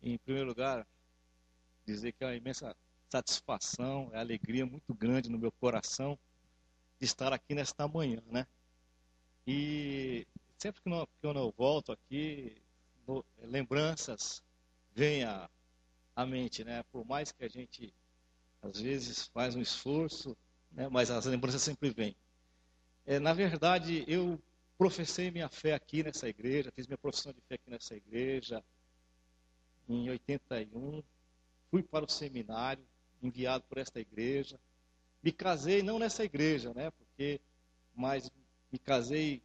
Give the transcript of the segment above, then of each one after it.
Em primeiro lugar, dizer que é uma imensa satisfação, é alegria muito grande no meu coração de estar aqui nesta manhã, né? E sempre que eu não volto aqui, lembranças vêm à mente, né? Por mais que a gente, às vezes, faz um esforço, né? Mas as lembranças sempre vêm. Na verdade, eu professei minha fé aqui nessa igreja, fiz minha profissão de fé aqui nessa igreja em 81, fui para o seminário, enviado por esta igreja, me casei não nessa igreja, né? Mas me casei,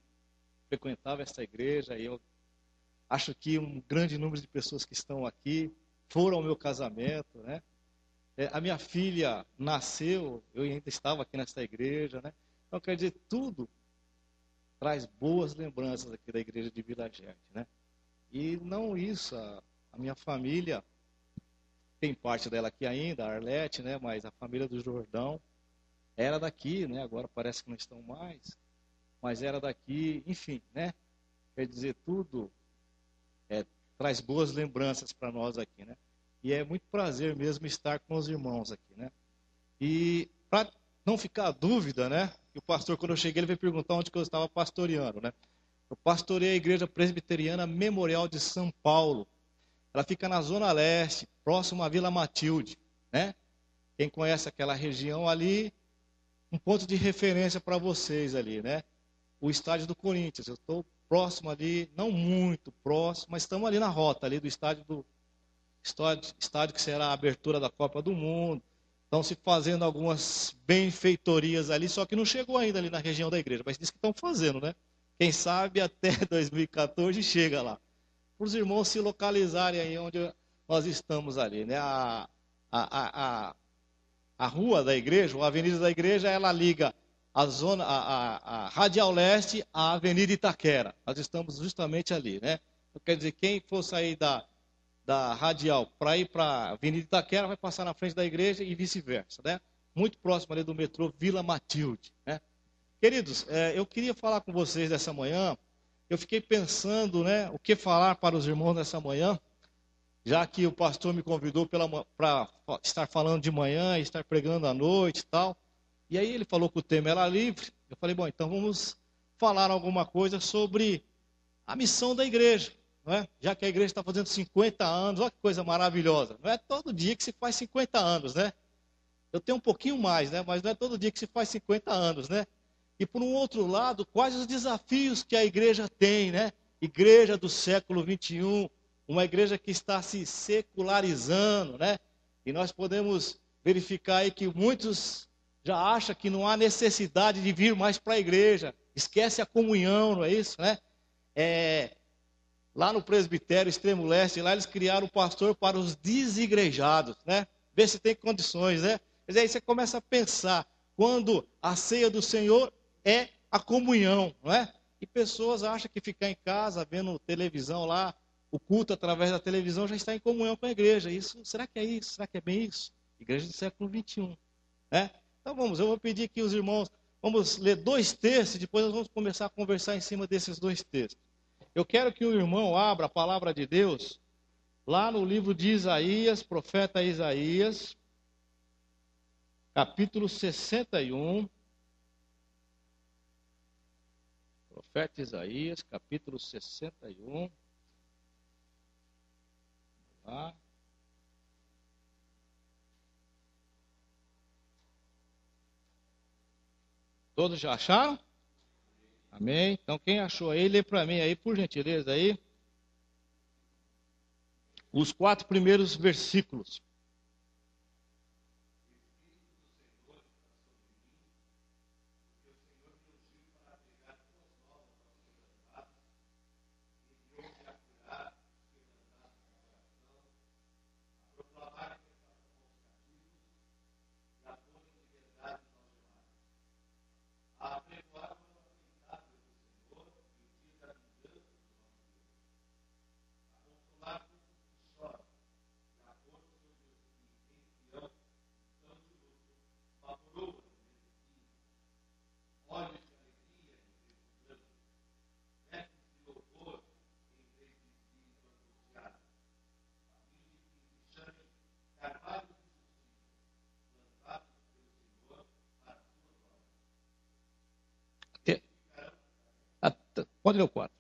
frequentava essa igreja, e eu acho que um grande número de pessoas que estão aqui foram ao meu casamento, né? A minha filha nasceu, eu ainda estava aqui nessa igreja, né? Então, quer dizer, tudo traz boas lembranças aqui da igreja de Vila Gerte, né? E não isso, a minha família, tem parte dela aqui ainda, a Arlete, né? Mas a família do Jordão era daqui, né? Agora parece que não estão mais, mas era daqui, enfim, né? Quer dizer, tudo traz boas lembranças para nós aqui, né? E é muito prazer mesmo estar com os irmãos aqui, né? E para não ficar dúvida, né? Que o pastor, quando eu cheguei, ele veio perguntar onde que eu estava pastoreando, né? Eu pastorei a Igreja Presbiteriana Memorial de São Paulo. Ela fica na Zona Leste, próximo à Vila Matilde, né? Quem conhece aquela região ali, um ponto de referência para vocês ali, né? O estádio do Corinthians. Eu estou próximo ali, não muito próximo, mas estamos ali na rota ali do estádio que será a abertura da Copa do Mundo. Estão se fazendo algumas benfeitorias ali, só que não chegou ainda ali na região da igreja, mas diz que estão fazendo, né? Quem sabe até 2014 chega lá. Para os irmãos se localizarem aí onde nós estamos ali, né? A rua da igreja, a avenida da igreja, ela liga a Radial Leste à Avenida Itaquera. Nós estamos justamente ali, né? Então, quer dizer, quem for sair da Radial para ir para a Avenida Itaquera vai passar na frente da igreja e vice-versa, né? Muito próximo ali do metrô Vila Matilde, né? Queridos, eu queria falar com vocês dessa manhã. Eu fiquei pensando, né, o que falar para os irmãos nessa manhã, já que o pastor me convidou para estar falando de manhã e estar pregando à noite e tal. E aí ele falou que o tema era livre. Eu falei, bom, então vamos falar alguma coisa sobre a missão da igreja, não é? Já que a igreja está fazendo 50 anos, olha que coisa maravilhosa. Não é todo dia que se faz 50 anos, né? Eu tenho um pouquinho mais, né? Mas não é todo dia que se faz 50 anos, né? E por um outro lado, quais os desafios que a igreja tem, né? Igreja do século 21, uma igreja que está se secularizando, né? E nós podemos verificar aí que muitos já acham que não há necessidade de vir mais para a igreja, esquece a comunhão, não é isso, né? Lá no presbitério Extremo Leste, lá eles criaram o pastor para os desigrejados, né? Ver se tem condições, né? Mas aí você começa a pensar, quando a ceia do Senhor é a comunhão, não é? E pessoas acham que ficar em casa, vendo televisão lá, o culto através da televisão já está em comunhão com a igreja. Isso, será que é isso? Será que é bem isso? Igreja do século 21, né? Então eu vou pedir que os irmãos, vamos ler 2 textos, depois nós vamos começar a conversar em cima desses 2 textos. Eu quero que o irmão abra a palavra de Deus lá no livro de Isaías, profeta Isaías, capítulo 61. Profeta Isaías, capítulo 61. Lá. Todos já acharam? Amém. Então quem achou aí, lê para mim aí, por gentileza aí, os 4 primeiros versículos. Pode ler o 4.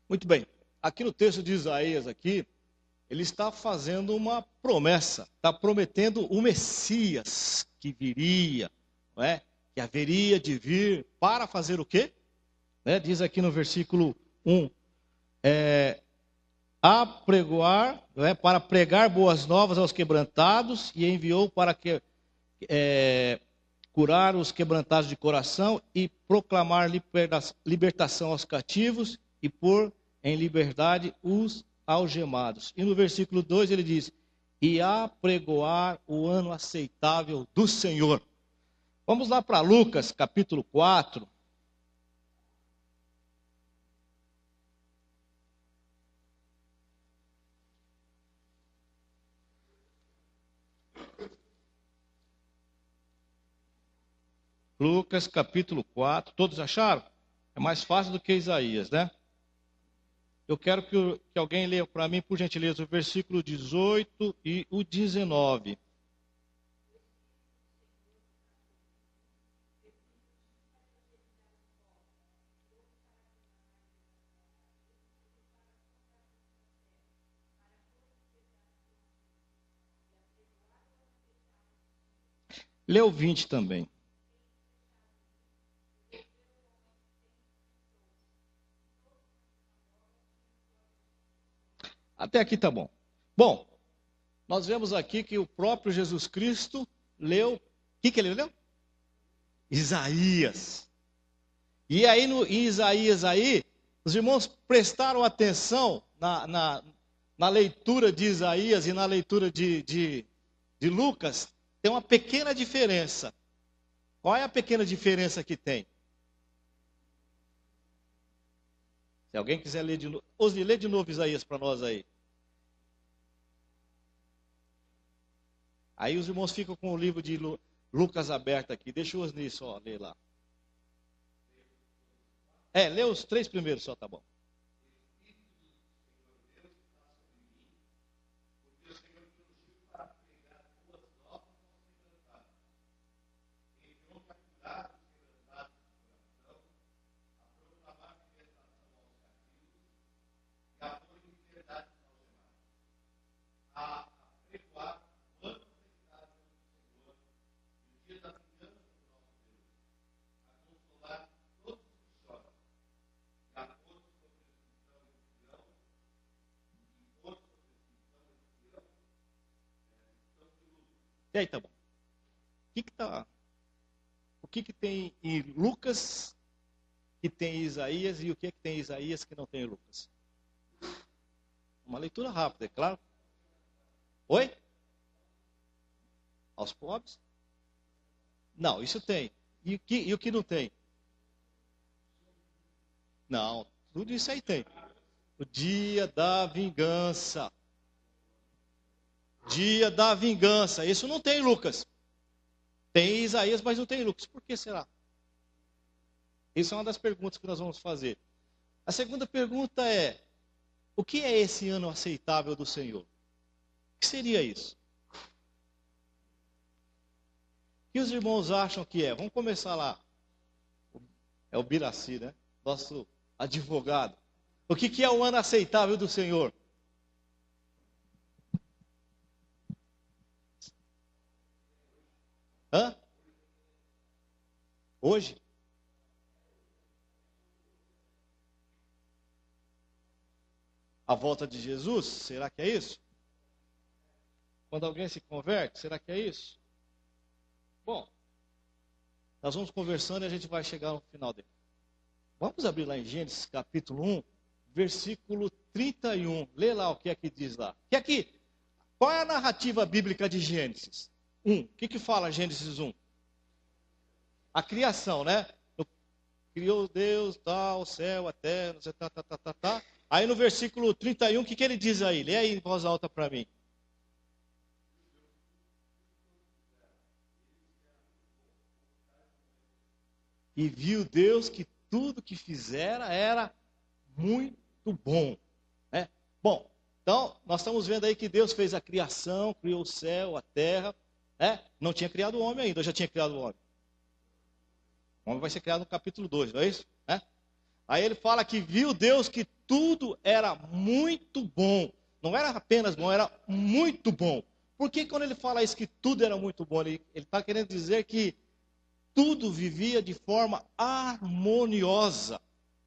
Muito bem. Aqui no texto de Isaías, aqui, ele está fazendo uma promessa. Está prometendo o Messias que viria, não é? Que haveria de vir para fazer o quê? Né? Diz aqui no versículo 1. Apregoar, não é? Para pregar boas novas aos quebrantados, e enviou para curar os quebrantados de coração e proclamar libertação aos cativos e pôr em liberdade os algemados. E no versículo 2 ele diz: e apregoar o ano aceitável do Senhor. Vamos lá para Lucas, capítulo 4. Lucas, capítulo 4. Todos acharam? É mais fácil do que Isaías, né? Eu quero que alguém leia para mim, por gentileza, o versículo 18 e o 19. Lê o 20 também. Até aqui tá bom. Bom, nós vemos aqui que o próprio Jesus Cristo leu. O que ele leu? Isaías. E aí, em Isaías, aí, os irmãos prestaram atenção na leitura de Isaías e na leitura de Lucas. Tem uma pequena diferença. Qual é a pequena diferença que tem? Se alguém quiser ler de novo. Osni, lê de novo Isaías para nós aí. Aí os irmãos ficam com o livro de Lucas aberto aqui. Deixa o Osni só ler lá. Lê os 3 primeiros só, tá bom. E aí, tá bom. O que tem em Lucas que tem em Isaías e o que tem em Isaías que não tem em Lucas? Uma leitura rápida, é claro. Oi? Aos pobres? Não, isso tem. E o que não tem? Não, tudo isso aí tem. O dia da vingança. Dia da vingança. Isso não tem em Lucas. Tem em Isaías, mas não tem em Lucas. Por que será? Essa é uma das perguntas que nós vamos fazer. A segunda pergunta é: o que é esse ano aceitável do Senhor? O que seria isso? O que os irmãos acham que é? Vamos começar lá. É o Biraci, né? Nosso advogado. O que é o ano aceitável do Senhor? Hã? Hoje? A volta de Jesus? Será que é isso? Quando alguém se converte? Será que é isso? Bom, nós vamos conversando e a gente vai chegar no final dele. Vamos abrir lá em Gênesis capítulo 1, versículo 31. Lê lá o que é que diz lá. Qual é a narrativa bíblica de Gênesis 1? O que fala Gênesis 1? A criação, né? Criou Deus, tal, o céu, a terra, tá. Aí no versículo 31, o que ele diz aí? Lê aí em voz alta para mim. E viu Deus que tudo que fizera era muito bom. Bom, então nós estamos vendo aí que Deus fez a criação, criou o céu, a terra, né? Não tinha criado o homem ainda, ou já tinha criado o homem? O homem vai ser criado no capítulo 2, não é isso? Né? Aí ele fala que viu Deus que tudo era muito bom. Não era apenas bom, era muito bom. Por que quando ele fala isso que tudo era muito bom? Ele está querendo dizer que tudo vivia de forma harmoniosa.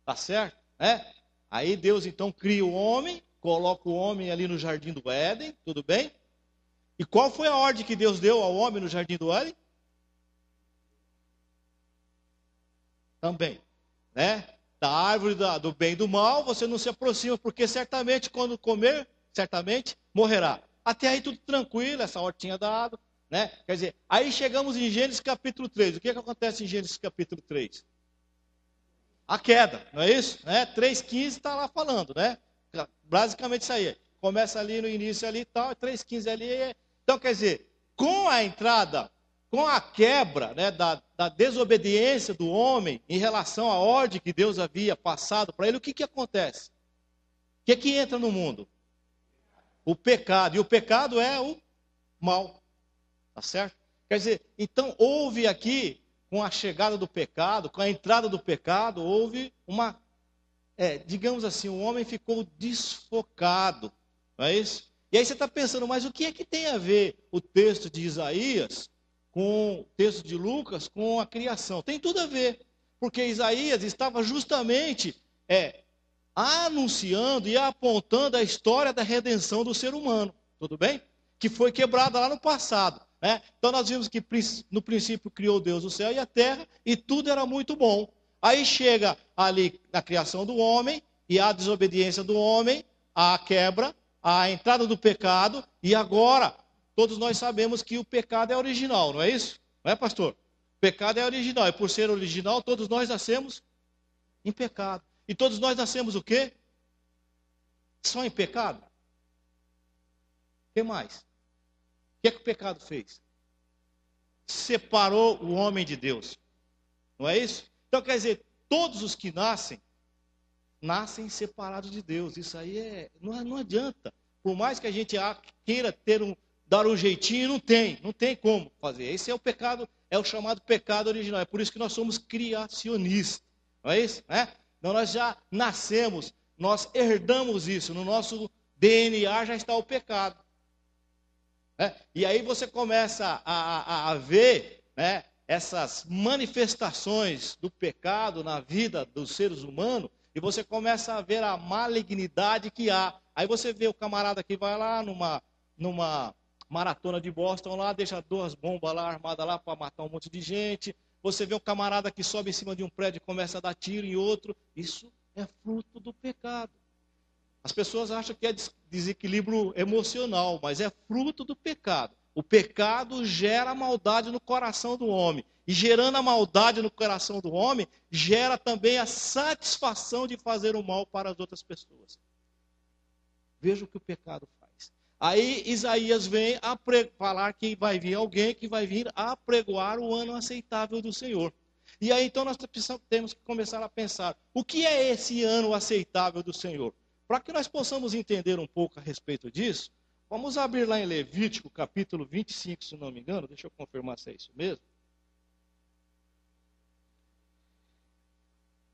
Tá certo? É? Aí Deus então cria o homem, coloca o homem ali no jardim do Éden, tudo bem? E qual foi a ordem que Deus deu ao homem no jardim do Éden? Também, né? Da árvore do bem e do mal, você não se aproxima, porque certamente quando comer, certamente morrerá. Até aí tudo tranquilo, essa ordem tinha dado, né? Quer dizer, aí chegamos em Gênesis capítulo 3. O que acontece em Gênesis capítulo 3? A queda, não é isso? Né? 3,15 está lá falando, né? Basicamente isso aí. Começa ali no início ali e tal, 3,15 ali. Então, quer dizer, com a entrada, com a quebra, né, da desobediência do homem em relação à ordem que Deus havia passado para ele, o que acontece? O que entra no mundo? O pecado. E o pecado é o mal. Tá certo? Quer dizer, então houve aqui, com a chegada do pecado, com a entrada do pecado, houve uma, digamos assim, o homem ficou desfocado, não é isso? E aí você está pensando, mas o que é que tem a ver o texto de Isaías com o texto de Lucas com a criação? Tem tudo a ver, porque Isaías estava justamente anunciando e apontando a história da redenção do ser humano, tudo bem? Que foi quebrada lá no passado. Né? Então nós vimos que no princípio criou Deus o céu e a terra e tudo era muito bom. Aí chega ali na criação do homem e a desobediência do homem, a quebra, a entrada do pecado e agora todos nós sabemos que o pecado é original, não é isso? Não é, pastor? O pecado é original e por ser original todos nós nascemos em pecado. E todos nós nascemos o quê? Só em pecado? O que mais? O que é que o pecado fez? Separou o homem de Deus. Não é isso? Então quer dizer, todos os que nascem, nascem separados de Deus. Isso aí não adianta. Por mais que a gente queira dar um jeitinho, não tem como fazer. Esse é o pecado, é o chamado pecado original. É por isso que nós somos criacionistas. Não é isso? Então nós já nascemos, nós herdamos isso. No nosso DNA já está o pecado. E aí você começa a ver, né, essas manifestações do pecado na vida dos seres humanos, e você começa a ver a malignidade que há. Aí você vê o camarada que vai lá numa maratona de Boston, lá deixa 2 bombas lá armadas lá para matar um monte de gente. Você vê um camarada que sobe em cima de um prédio e começa a dar tiro em outro. Isso é fruto do pecado. As pessoas acham que é desequilíbrio emocional, mas é fruto do pecado. O pecado gera maldade no coração do homem. E gerando a maldade no coração do homem, gera também a satisfação de fazer o mal para as outras pessoas. Veja o que o pecado faz. Aí Isaías vem a falar que vai vir alguém que vai vir a pregoar o ano aceitável do Senhor. E aí então nós temos que começar a pensar, o que é esse ano aceitável do Senhor? Para que nós possamos entender um pouco a respeito disso, vamos abrir lá em Levítico, capítulo 25, se não me engano. Deixa eu confirmar se é isso mesmo.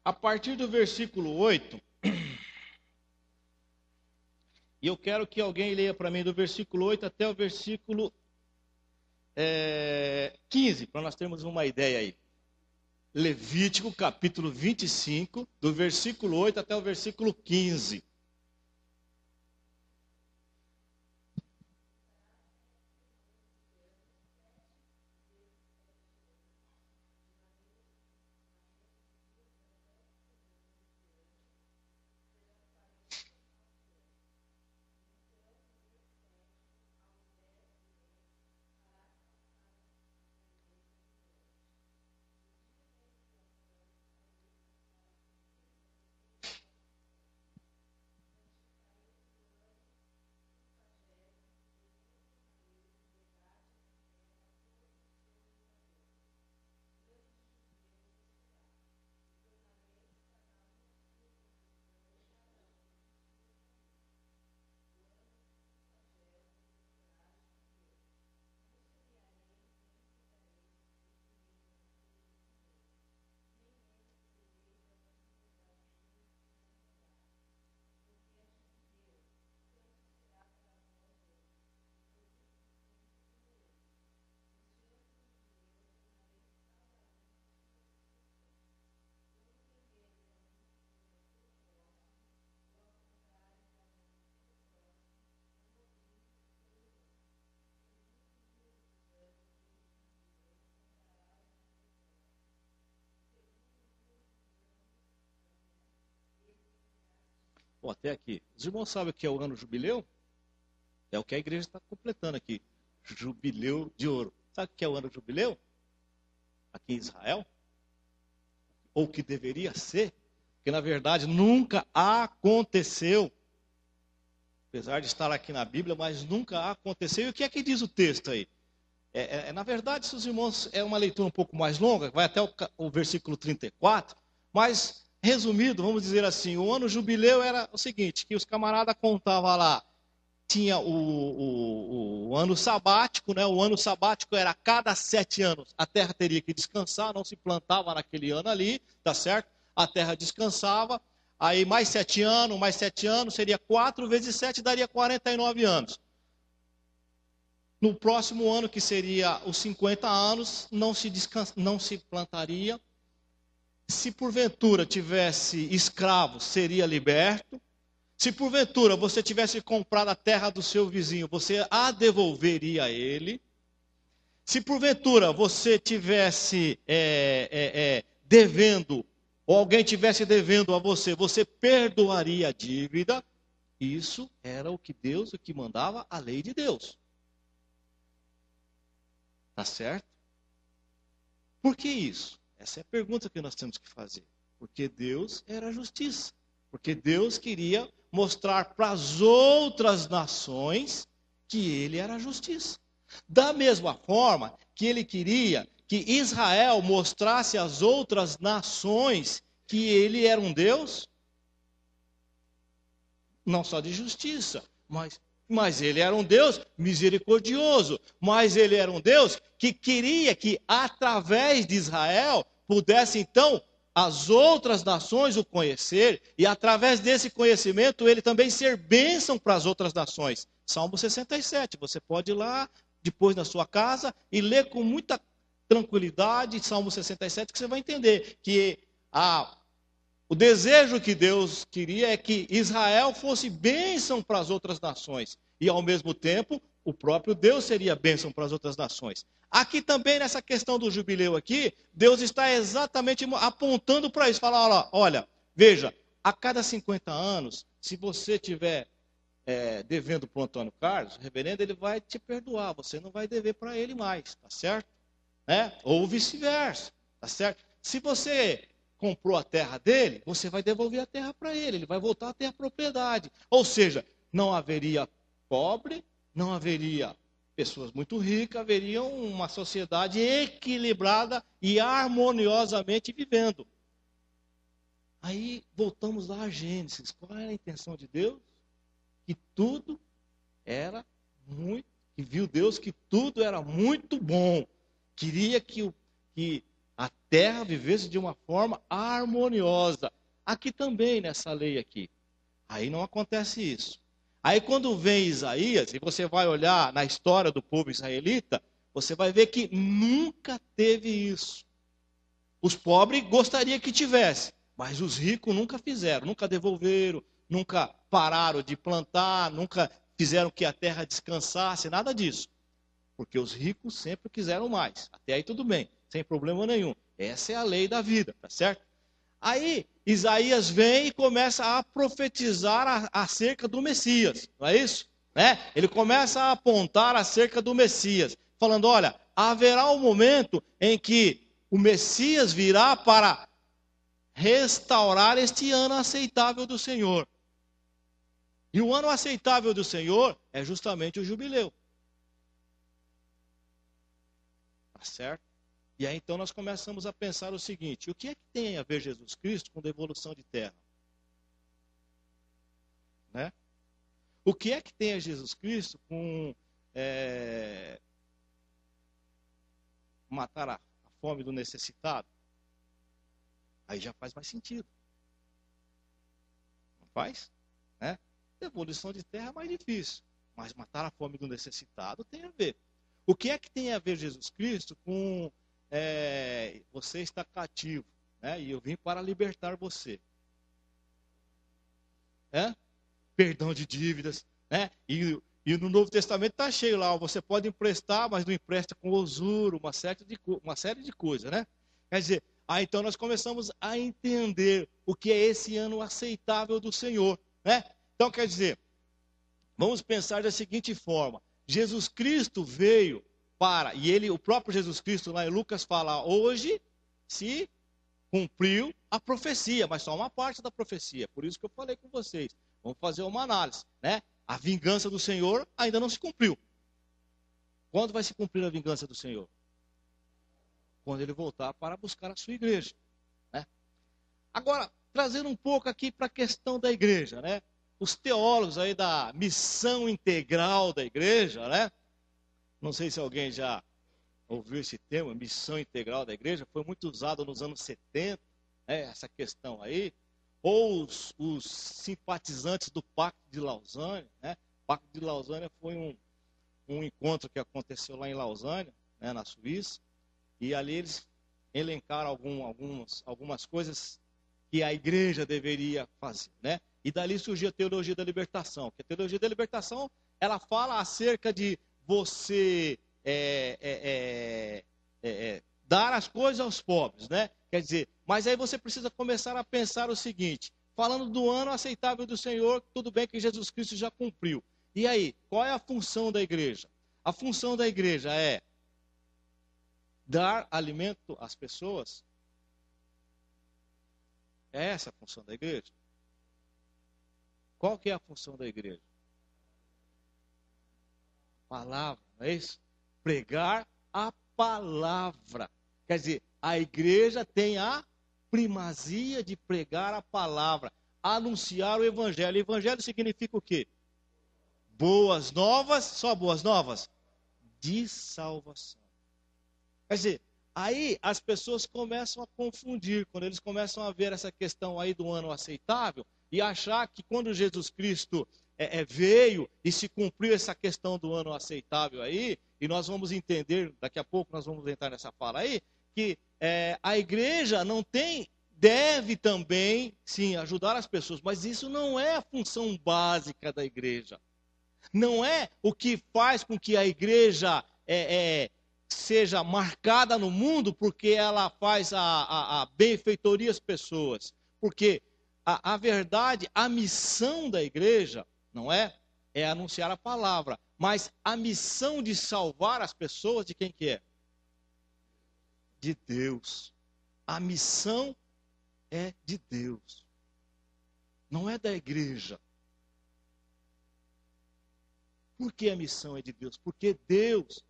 A partir do versículo 8, e eu quero que alguém leia para mim do versículo 8 até o versículo 15, para nós termos uma ideia aí. Levítico, capítulo 25, do versículo 8 até o versículo 15. Bom, até aqui. Os irmãos sabem o que é o ano jubileu? É o que a igreja está completando aqui. Jubileu de ouro. Sabe o que é o ano jubileu? Aqui em Israel? Ou o que deveria ser? Porque na verdade nunca aconteceu. Apesar de estar aqui na Bíblia, mas nunca aconteceu. E o que é que diz o texto aí? Na verdade, se os irmãos, é uma leitura um pouco mais longa, vai até o versículo 34, mas, resumido, vamos dizer assim, o ano jubileu era o seguinte, que os camaradas contavam lá, tinha o ano sabático, né? O ano sabático era a cada 7 anos, a terra teria que descansar, não se plantava naquele ano ali, tá certo? A terra descansava, aí mais 7 anos, seria 4 vezes 7, daria 49 anos. No próximo ano, que seria os 50 anos, não se plantaria. Se porventura tivesse escravo, seria liberto. Se porventura você tivesse comprado a terra do seu vizinho, você a devolveria a ele. Se porventura você tivesse devendo, ou alguém tivesse devendo a você, você perdoaria a dívida. Isso era o que mandava a lei de Deus. Tá certo? Por que isso? Essa é a pergunta que nós temos que fazer. Porque Deus era justiça. Porque Deus queria mostrar para as outras nações que ele era justiça. Da mesma forma que ele queria que Israel mostrasse às outras nações que ele era um Deus, não só de justiça, mas ele era um Deus misericordioso. Mas ele era um Deus que queria que, através de Israel, pudesse então as outras nações o conhecer. E através desse conhecimento, ele também ser bênção para as outras nações. Salmo 67, você pode ir lá, depois na sua casa, e ler com muita tranquilidade Salmo 67, que você vai entender que o desejo que Deus queria é que Israel fosse bênção para as outras nações. E ao mesmo tempo, o próprio Deus seria bênção para as outras nações. Aqui também, nessa questão do jubileu aqui, Deus está exatamente apontando para isso. Fala, olha, veja, a cada 50 anos, se você estiver devendo para o Antônio Carlos, o reverendo, ele vai te perdoar. Você não vai dever para ele mais, tá certo? Ou vice-versa, tá certo? Se você comprou a terra dele, você vai devolver a terra para ele, ele vai voltar a ter a propriedade. Ou seja, não haveria pobre, não haveria pessoas muito ricas, haveria uma sociedade equilibrada e harmoniosamente vivendo. Aí voltamos lá a Gênesis. Qual era a intenção de Deus? Que tudo era muito, que viu Deus que tudo era muito bom. Queria que a terra vivesse de uma forma harmoniosa. Aqui também, nessa lei aqui. Aí não acontece isso. Aí quando vem Isaías, e você vai olhar na história do povo israelita, você vai ver que nunca teve isso. Os pobres gostariam que tivesse, mas os ricos nunca fizeram, nunca devolveram, nunca pararam de plantar, nunca fizeram que a terra descansasse, nada disso. Porque os ricos sempre quiseram mais. Até aí tudo bem, sem problema nenhum. Essa é a lei da vida, tá certo? Aí Isaías vem e começa a profetizar acerca do Messias, não é isso? Ele começa a apontar acerca do Messias, falando, olha, haverá um momento em que o Messias virá para restaurar este ano aceitável do Senhor. E o ano aceitável do Senhor é justamente o jubileu. Tá certo? E aí então nós começamos a pensar o seguinte: o que é que tem a ver Jesus Cristo com devolução de terra? O que é que tem a Jesus Cristo com matar a fome do necessitado? Aí já faz mais sentido. Não faz? Devolução de terra é mais difícil, mas matar a fome do necessitado tem a ver. O que é que tem a ver Jesus Cristo com você está cativo, e eu vim para libertar você? Perdão de dívidas, e no Novo Testamento está cheio lá, você pode emprestar, mas não empresta com usura, uma série de coisas, Quer dizer, então nós começamos a entender o que é esse ano aceitável do Senhor, né? Então, quer dizer, vamos pensar da seguinte forma: Jesus Cristo veio para, e o próprio Jesus Cristo lá em Lucas fala, hoje se cumpriu a profecia, mas só uma parte da profecia. Por isso que eu falei com vocês. Vamos fazer uma análise, né? A vingança do Senhor ainda não se cumpriu. Quando vai se cumprir a vingança do Senhor? Quando ele voltar para buscar a sua igreja, né? Agora, trazendo um pouco aqui para a questão da igreja, né? Os teólogos aí da missão integral da igreja, né? Não sei se alguém já ouviu esse termo, missão integral da igreja, foi muito usado nos anos 70, né, essa questão aí, ou os simpatizantes do Pacto de Lausanne, né? O Pacto de Lausanne foi um encontro que aconteceu lá em Lausanne, né, na Suíça, e ali eles elencaram algumas coisas que a igreja deveria fazer, né? E dali surgiu a teologia da libertação, que a teologia da libertação, ela fala acerca de você dar as coisas aos pobres, né? Quer dizer, mas aí você precisa começar a pensar o seguinte, falando do ano aceitável do Senhor, tudo bem que Jesus Cristo já cumpriu. E aí, qual é a função da igreja? A função da igreja é dar alimento às pessoas? É essa a função da igreja? Qual que é a função da igreja? Palavra, não é isso? Pregar a palavra. Quer dizer, a igreja tem a primazia de pregar a palavra, anunciar o evangelho. O evangelho significa o quê? Boas novas, só boas novas? De salvação. Quer dizer, aí as pessoas começam a confundir, quando eles começam a ver essa questão aí do ano aceitável, e achar que quando Jesus Cristo veio e se cumpriu essa questão do ano aceitável aí, e nós vamos entender, daqui a pouco nós vamos entrar nessa fala aí, que a igreja deve também, sim, ajudar as pessoas, mas isso não é a função básica da igreja. Não é o que faz com que a igreja seja marcada no mundo porque ela faz a benfeitoria às pessoas. Porque a verdade, a missão da igreja, não é anunciar a palavra, mas a missão de salvar as pessoas, de quem que é? De Deus. A missão é de Deus, não é da igreja. Por que a missão é de Deus? Porque Deus,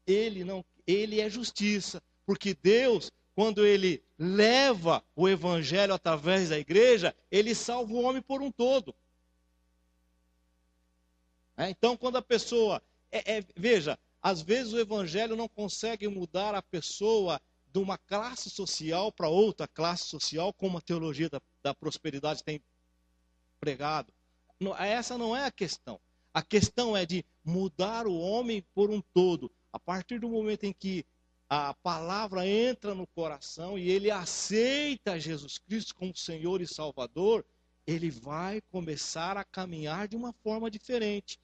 ele é justiça. Porque Deus, quando ele leva o evangelho através da igreja, ele salva o homem por um todo. Então, quando a pessoa... veja, às vezes o evangelho não consegue mudar a pessoa de uma classe social para outra classe social, como a teologia da prosperidade tem pregado. Essa não é a questão. A questão é de mudar o homem por um todo. A partir do momento em que a palavra entra no coração e ele aceita Jesus Cristo como Senhor e Salvador, ele vai começar a caminhar de uma forma diferente.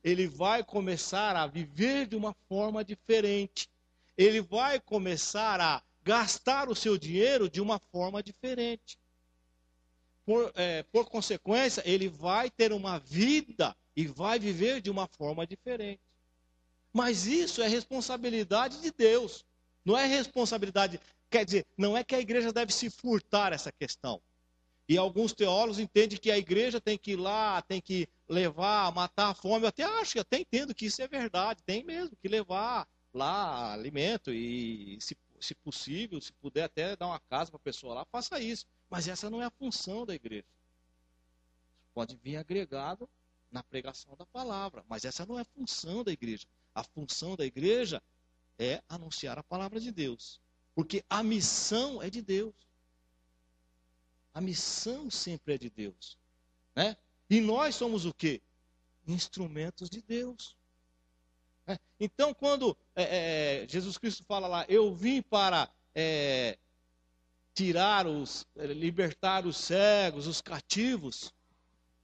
Ele vai começar a viver de uma forma diferente. Ele vai começar a gastar o seu dinheiro de uma forma diferente. Por consequência, ele vai ter uma vida e vai viver de uma forma diferente. Mas isso é responsabilidade de Deus. Não é responsabilidade, quer dizer, não é que a igreja deve se furtar essa questão. E alguns teólogos entendem que a igreja tem que ir lá, tem que levar, matar a fome. Eu até entendo que isso é verdade, tem mesmo que levar lá alimento e, se possível, se puder até dar uma casa para a pessoa lá, faça isso. Mas essa não é a função da igreja. Pode vir agregado na pregação da palavra, mas essa não é a função da igreja. A função da igreja é anunciar a palavra de Deus, porque a missão é de Deus. A missão sempre é de Deus, né? E nós somos o quê? Instrumentos de Deus. Então, quando Jesus Cristo fala lá, eu vim para libertar os cegos, os cativos,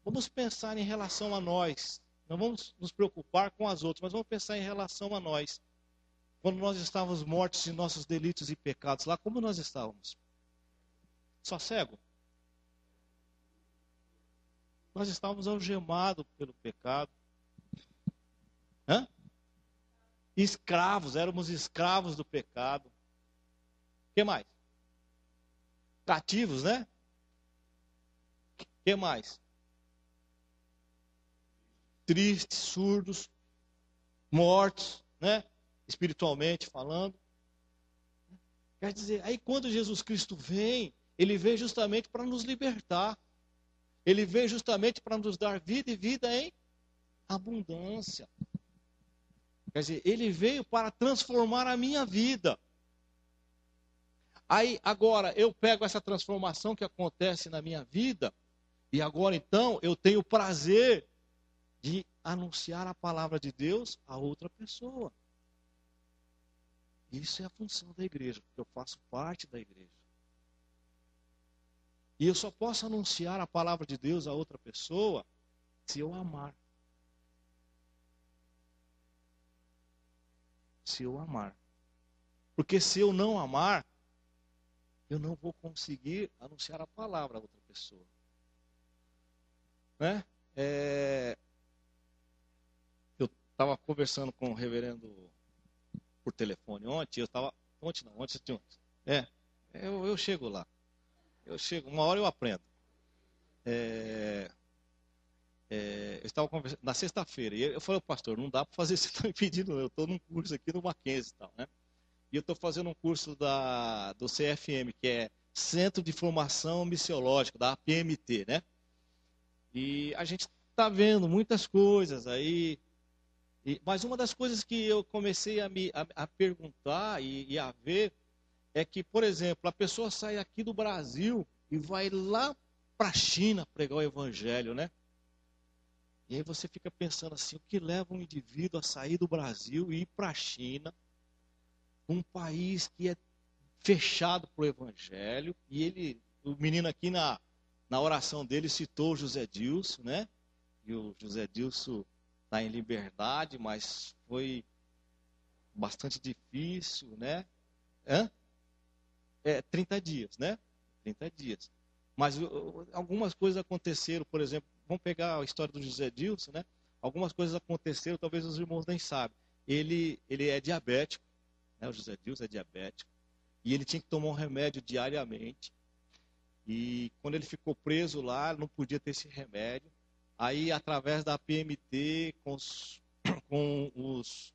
vamos pensar em relação a nós. Não vamos nos preocupar com as outras, mas vamos pensar em relação a nós. Quando nós estávamos mortos de nossos delitos e pecados, lá como nós estávamos? Só cego? Nós estávamos algemados pelo pecado. Hã? Escravos, éramos escravos do pecado. O que mais? Cativos, né? O que mais? Tristes, surdos, mortos, né? Espiritualmente falando. Quer dizer, aí quando Jesus Cristo vem, ele vem justamente para nos libertar. Ele vem justamente para nos dar vida e vida em abundância. Quer dizer, ele veio para transformar a minha vida. Aí, agora, eu pego essa transformação que acontece na minha vida, e agora, então, eu tenho o prazer de anunciar a palavra de Deus a outra pessoa. Isso é a função da igreja, porque eu faço parte da igreja. E eu só posso anunciar a palavra de Deus a outra pessoa se eu amar. Se eu amar. Porque se eu não amar, eu não vou conseguir anunciar a palavra a outra pessoa. Né? Eu estava conversando com o reverendo por telefone ontem, ontem de ontem. Eu chego lá. Uma hora eu aprendo. Eu estava conversando na sexta-feira, e eu falei, pastor, não dá para fazer isso que você está me pedindo, eu estou num curso aqui no Mackenzie e tal, né? E eu estou fazendo um curso do CFM, que é Centro de Formação Missiológica, da APMT, né? E a gente está vendo muitas coisas aí, mas uma das coisas que eu comecei a perguntar e a ver é que, por exemplo, a pessoa sai aqui do Brasil e vai lá para a China pregar o evangelho, né? E aí você fica pensando assim, o que leva um indivíduo a sair do Brasil e ir para a China, um país que é fechado para o evangelho, e o menino aqui na oração dele citou o José Dilso, né? E o José Dilso está em liberdade, mas foi bastante difícil, né? 30 dias, né? 30 dias. Mas algumas coisas aconteceram, por exemplo, vamos pegar a história do José Dilso, né? Algumas coisas aconteceram, talvez os irmãos nem sabem. Ele é diabético, né? O José Dilso é diabético, e ele tinha que tomar um remédio diariamente. E quando ele ficou preso lá, não podia ter esse remédio. Aí, através da PMT, com os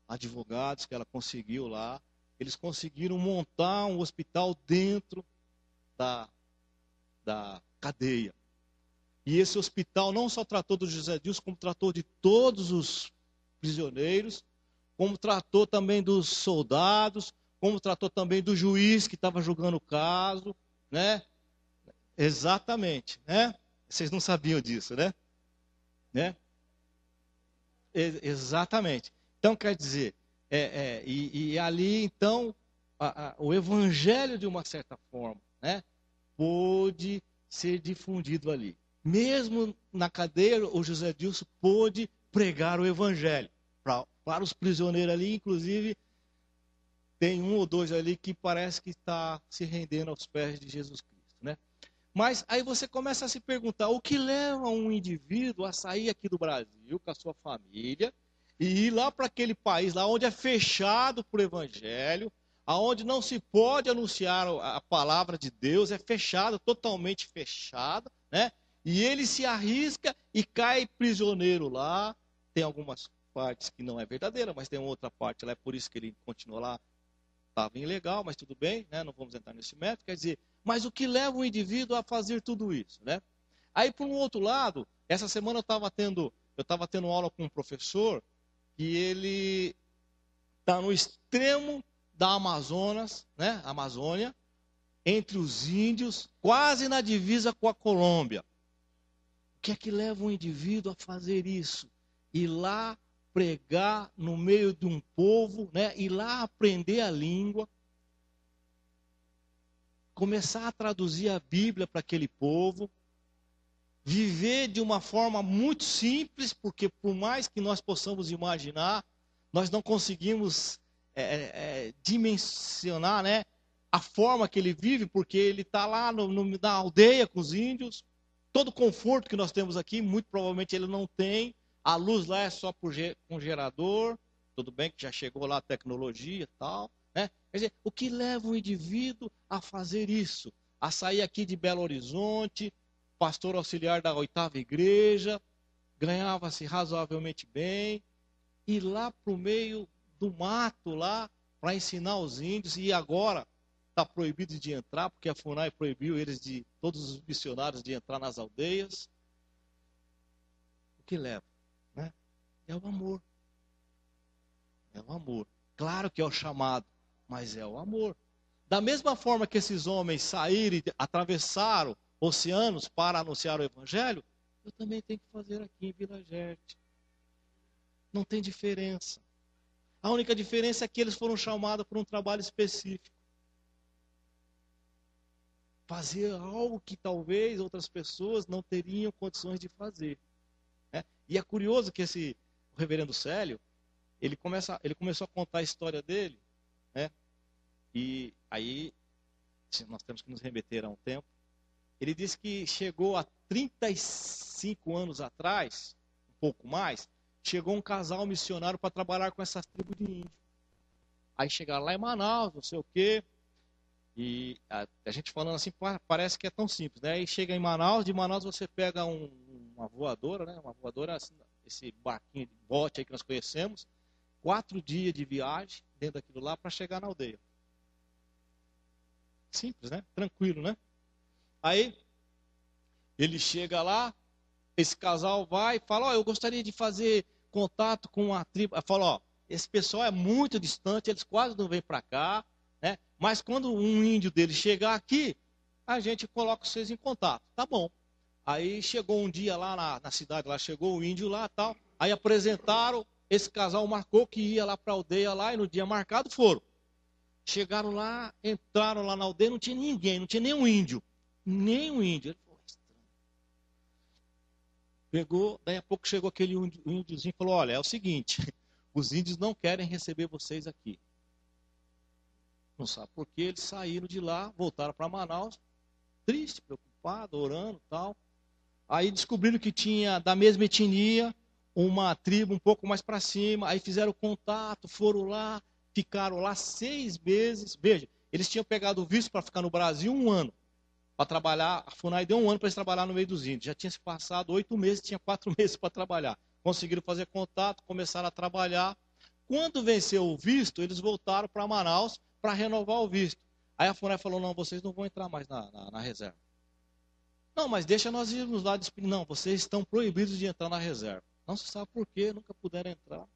advogados que ela conseguiu lá, eles conseguiram montar um hospital dentro da cadeia. E esse hospital não só tratou do José Dilso, como tratou de todos os prisioneiros, como tratou também dos soldados, como tratou também do juiz que estava julgando o caso, né? Exatamente, né? Vocês não sabiam disso, né? Exatamente. Então, quer dizer, e ali, então, o evangelho, de uma certa forma, né, pôde ser difundido ali. Mesmo na cadeia, o José Dilso pôde pregar o evangelho para os prisioneiros ali, inclusive, tem um ou dois ali que parece que está se rendendo aos pés de Jesus Cristo, né? Mas aí você começa a se perguntar, o que leva um indivíduo a sair aqui do Brasil com a sua família e ir lá para aquele país lá onde é fechado para o evangelho, aonde não se pode anunciar a palavra de Deus, é fechado, totalmente fechado, né? E ele se arrisca e cai prisioneiro lá. Tem algumas partes que não é verdadeira, mas tem outra parte lá, é por isso que ele continua lá. Estava ilegal, mas tudo bem, né? Não vamos entrar nesse método. Quer dizer, mas o que leva o indivíduo a fazer tudo isso, né? Aí, por um outro lado, essa semana eu estava tendo aula com um professor que ele está no extremo da Amazonas, né? Amazônia, entre os índios, quase na divisa com a Colômbia. O que é que leva um indivíduo a fazer isso? Ir lá pregar no meio de um povo, né? Ir lá aprender a língua, começar a traduzir a Bíblia para aquele povo, viver de uma forma muito simples, porque por mais que nós possamos imaginar, nós não conseguimos dimensionar, né, a forma que ele vive, porque ele está lá na aldeia com os índios, Todo conforto que nós temos aqui, muito provavelmente ele não tem. A luz lá é só com gerador. Tudo bem que já chegou lá a tecnologia e tal, né? Quer dizer, o que leva o indivíduo a fazer isso? A sair aqui de Belo Horizonte, pastor auxiliar da 8ª igreja, ganhava-se razoavelmente bem, ir lá para o meio do mato lá, para ensinar os índios, e agora está proibido de entrar, porque a FUNAI proibiu todos os missionários de entrar nas aldeias. O que leva? Né? É o amor. É o amor. Claro que é o chamado, mas é o amor. Da mesma forma que esses homens saíram e atravessaram oceanos para anunciar o evangelho, eu também tenho que fazer aqui em Vila Gerte. Não tem diferença. A única diferença é que eles foram chamados por um trabalho específico. Fazer algo que talvez outras pessoas não teriam condições de fazer. Né? E é curioso que o reverendo Célio, ele começou a contar a história dele, né? E aí, nós temos que nos remeter a um tempo. Ele disse que chegou há 35 anos atrás, um pouco mais, chegou um casal missionário para trabalhar com essas tribos de índio. Aí chegaram lá em Manaus, não sei o quê, e a gente falando assim, parece que é tão simples, né? Aí chega em Manaus, de Manaus você pega uma voadora, né? Uma voadora, assim, esse barquinho de bote aí que nós conhecemos, 4 dias de viagem dentro daquilo lá para chegar na aldeia. Simples, né? Tranquilo, né? Aí ele chega lá, esse casal vai e fala, eu gostaria de fazer contato com a tribo. Fala, esse pessoal é muito distante, eles quase não vêm para cá, né? Mas quando um índio deles chegar aqui, a gente coloca vocês em contato. Tá bom. Aí chegou um dia lá na cidade, lá chegou o índio lá e tal. Aí apresentaram, esse casal marcou que ia lá para a aldeia lá, e no dia marcado foram. Chegaram lá, entraram lá na aldeia, não tinha ninguém, não tinha nenhum índio. Nenhum índio. Ele falou, estranho. Pegou, daí a pouco chegou aquele índiozinho e falou, olha, é o seguinte, os índios não querem receber vocês aqui. Não sabe por quê, eles saíram de lá, voltaram para Manaus, triste, preocupado, orando e tal. Aí descobriram que tinha da mesma etnia, uma tribo um pouco mais para cima, aí fizeram contato, foram lá, ficaram lá 6 meses. Veja, eles tinham pegado o visto para ficar no Brasil 1 ano, para trabalhar, a FUNAI deu 1 ano para eles trabalhar no meio dos índios. Já tinha se passado 8 meses, tinha 4 meses para trabalhar. Conseguiram fazer contato, começaram a trabalhar. Quando venceu o visto, eles voltaram para Manaus para renovar o visto. Aí a FUNAI falou, não, vocês não vão entrar mais na reserva. Não, mas deixa nós irmos lá despedir. Não, vocês estão proibidos de entrar na reserva. Não se sabe por quê, nunca puderam entrar.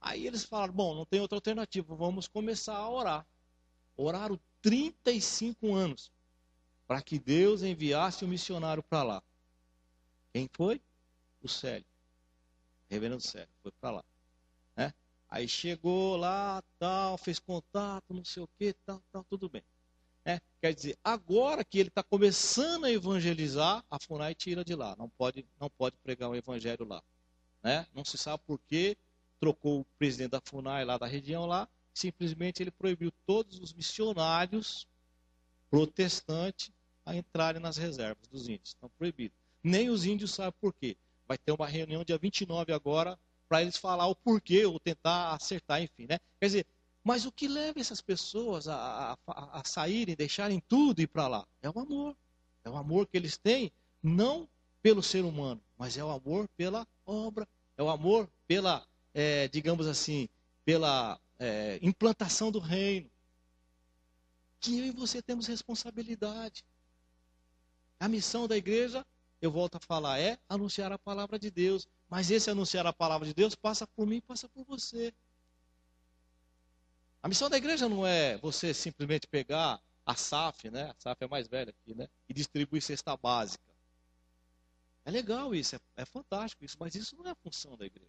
Aí eles falaram, bom, não tem outra alternativa, vamos começar a orar. Oraram 35 anos para que Deus enviasse um missionário para lá. Quem foi? O Célio. O reverendo Célio, foi para lá. Né? Aí chegou lá, tal, fez contato, não sei o que, tal, tudo bem. Quer dizer, agora que ele está começando a evangelizar, a FUNAI tira de lá. Não pode pregar o evangelho lá. Né? Não se sabe por quê. Trocou o presidente da FUNAI lá da região lá. Simplesmente ele proibiu todos os missionários protestantes a entrarem nas reservas dos índios. Estão proibidos. Nem os índios sabem por quê. Vai ter uma reunião dia 29 agora para eles falar o porquê ou tentar acertar, enfim. Né? Quer dizer, mas o que leva essas pessoas a saírem, deixarem tudo e ir para lá? É o amor. É o amor que eles têm, não pelo ser humano, mas é o amor pela obra. É o amor pela, digamos assim, pela implantação do reino. Que eu e você temos responsabilidade. A missão da igreja, eu volto a falar, é anunciar a palavra de Deus. Mas esse anunciar a palavra de Deus passa por mim, passa por você. A missão da igreja não é você simplesmente pegar a SAF, né? A SAF é mais velha aqui, né? E distribuir cesta básica. É legal isso, é fantástico isso, mas isso não é a função da igreja.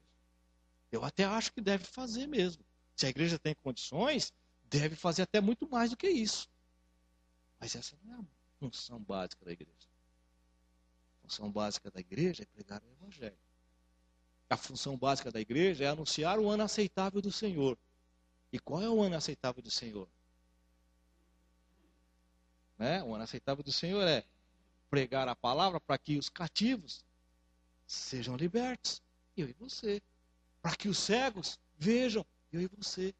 Eu até acho que deve fazer mesmo. Se a igreja tem condições, deve fazer até muito mais do que isso. Mas essa não é a função básica da igreja. A função básica da igreja é pregar o evangelho. A função básica da igreja é anunciar o ano aceitável do Senhor. E qual é o ano aceitável do Senhor? Né? O ano aceitável do Senhor é pregar a palavra para que os cativos sejam libertos, eu e você. Para que os cegos vejam, eu e você.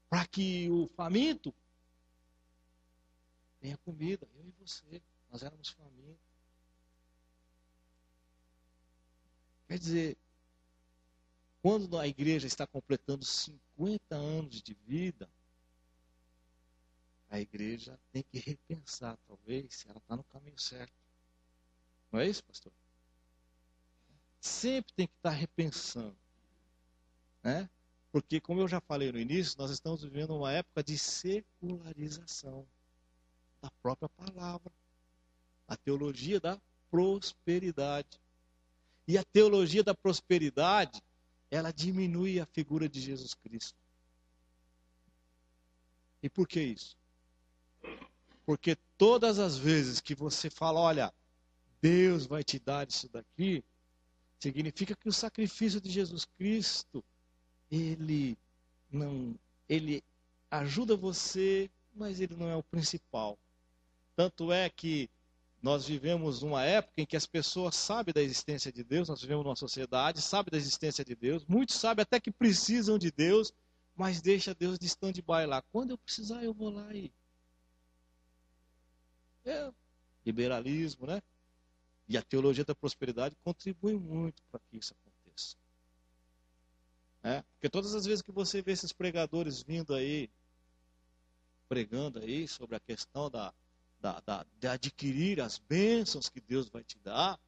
Para que o faminto tenha comida, eu e você. Nós éramos famintos. Quer dizer, quando a igreja está completando 50 anos de vida, a igreja tem que repensar, talvez, se ela está no caminho certo. Não é isso, pastor? Sempre tem que estar repensando, né? Porque, como eu já falei no início, nós estamos vivendo uma época de secularização da própria palavra. A teologia da prosperidade. E a teologia da prosperidade, ela diminui a figura de Jesus Cristo. E por que isso? Porque todas as vezes que você fala, olha, Deus vai te dar isso daqui, significa que o sacrifício de Jesus Cristo, ele ajuda você, mas ele não é o principal. Tanto é que nós vivemos uma época em que as pessoas sabem da existência de Deus, nós vivemos numa sociedade, sabem da existência de Deus, muitos sabem até que precisam de Deus, mas deixa Deus de stand-by lá. Quando eu precisar, eu vou lá e... liberalismo, né? E a teologia da prosperidade contribui muito para que isso aconteça. Porque todas as vezes que você vê esses pregadores vindo aí, pregando aí sobre a questão de adquirir as bênçãos que Deus vai te dar,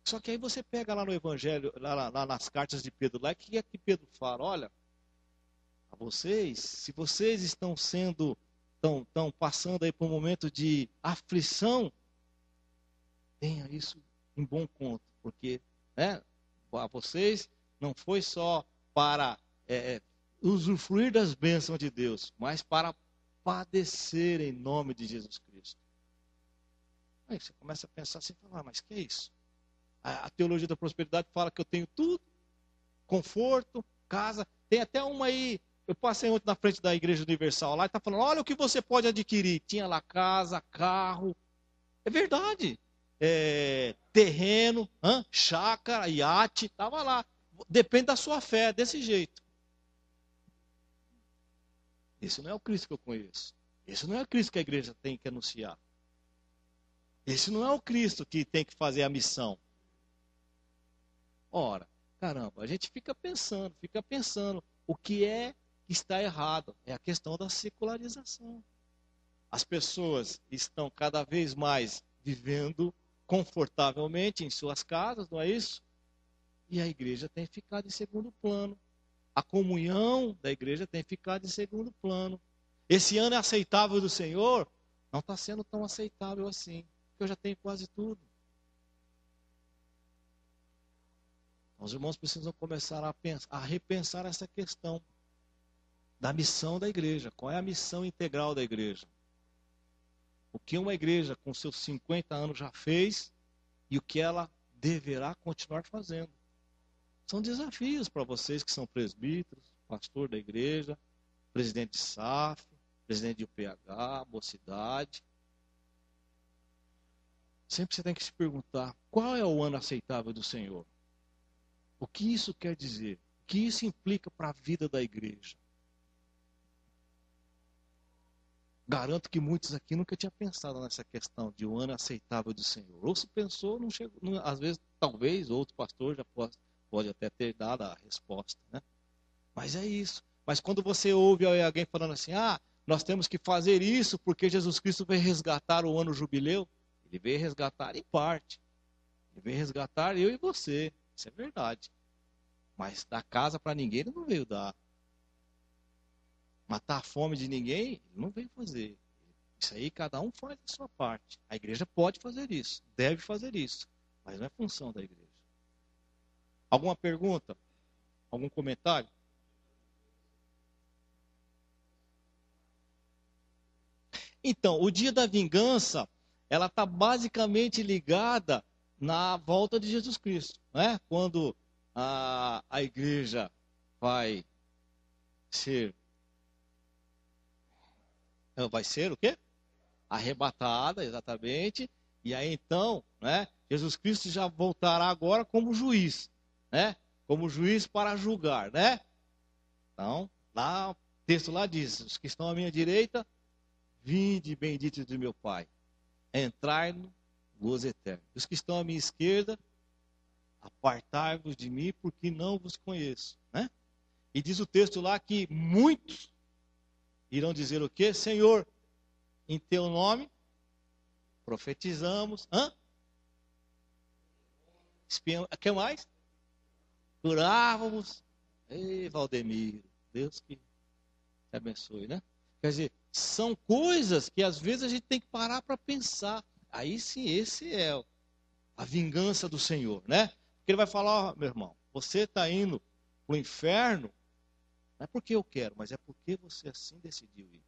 só que aí você pega lá no Evangelho, lá nas cartas de Pedro, lá que é que Pedro fala, olha, a vocês, se vocês estão passando aí por um momento de aflição, tenha isso em bom conta, porque a vocês não foi só para usufruir das bênçãos de Deus, mas para padecer em nome de Jesus Cristo. Aí você começa a pensar assim, mas que é isso? A teologia da prosperidade fala que eu tenho tudo, conforto, casa, tem até uma aí, eu passei ontem na frente da Igreja Universal lá, e está falando, olha o que você pode adquirir, tinha lá casa, carro, é verdade, terreno, chácara, iate, estava lá, depende da sua fé, desse jeito. Esse não é o Cristo que eu conheço. Esse não é o Cristo que a igreja tem que anunciar. Esse não é o Cristo que tem que fazer a missão. Ora, caramba, a gente fica pensando o que é que está errado. É a questão da secularização. As pessoas estão cada vez mais vivendo confortavelmente em suas casas, não é isso? E a igreja tem ficado em segundo plano. A comunhão da igreja tem ficado em segundo plano. Esse ano é aceitável do Senhor? Não está sendo tão aceitável assim. Porque eu já tenho quase tudo. Os irmãos precisam começar a repensar essa questão da missão da igreja. Qual é a missão integral da igreja? O que uma igreja com seus 50 anos já fez e o que ela deverá continuar fazendo. São desafios para vocês que são presbíteros, pastor da igreja, presidente de SAF, presidente de UPH, mocidade. Sempre você tem que se perguntar, qual é o ano aceitável do Senhor? O que isso quer dizer? O que isso implica para a vida da igreja? Garanto que muitos aqui nunca tinham pensado nessa questão de um ano aceitável do Senhor. Ou se pensou, não chegou, às vezes, talvez, outro pastor já pode até ter dado a resposta, né? Mas é isso. Mas quando você ouve alguém falando assim, nós temos que fazer isso porque Jesus Cristo veio resgatar o ano jubileu, ele veio resgatar em parte. Ele veio resgatar eu e você. Isso é verdade. Mas dar casa para ninguém ele não veio dar. Matar a fome de ninguém, ele não veio fazer. Isso aí cada um faz a sua parte. A igreja pode fazer isso, deve fazer isso, mas não é função da igreja. Alguma pergunta? Algum comentário? Então, o dia da vingança, ela está basicamente ligada na volta de Jesus Cristo, né? Quando a igreja vai ser o quê? arrebatada, exatamente. E aí então, né, Jesus Cristo já voltará agora como juiz, né? Como juiz para julgar, né? Então, lá, o texto lá diz: os que estão à minha direita, vinde benditos de meu Pai, entrai no gozo eterno. Os que estão à minha esquerda, apartai-vos de mim, porque não vos conheço, né? E diz o texto lá que muitos irão dizer o quê? Senhor, em teu nome profetizamos, o que mais? Curávamos. Ei, Valdemiro, Deus que te abençoe, né? Quer dizer, são coisas que às vezes a gente tem que parar para pensar. Aí sim, esse é a vingança do Senhor, né? Porque ele vai falar, ó, meu irmão, você está indo para o inferno, não é porque eu quero, mas é porque você assim decidiu ir.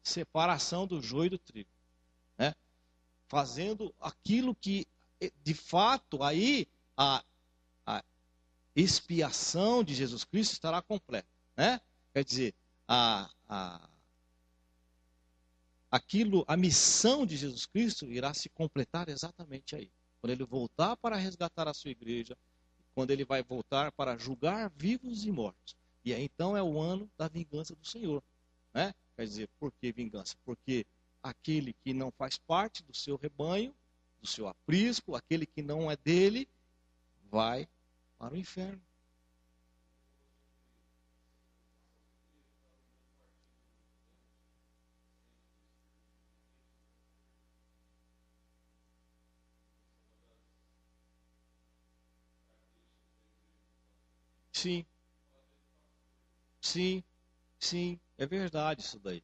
Separação do joio e do trigo, né? Fazendo aquilo que, de fato, aí a expiação de Jesus Cristo estará completa, né? Quer dizer, a missão de Jesus Cristo irá se completar exatamente aí. Quando ele voltar para resgatar a sua igreja, quando ele vai voltar para julgar vivos e mortos. E aí então é o ano da vingança do Senhor, né? Quer dizer, por que vingança? Porque aquele que não faz parte do seu rebanho, do seu aprisco, aquele que não é dele, vai para o inferno. Sim, sim, sim, é verdade isso daí.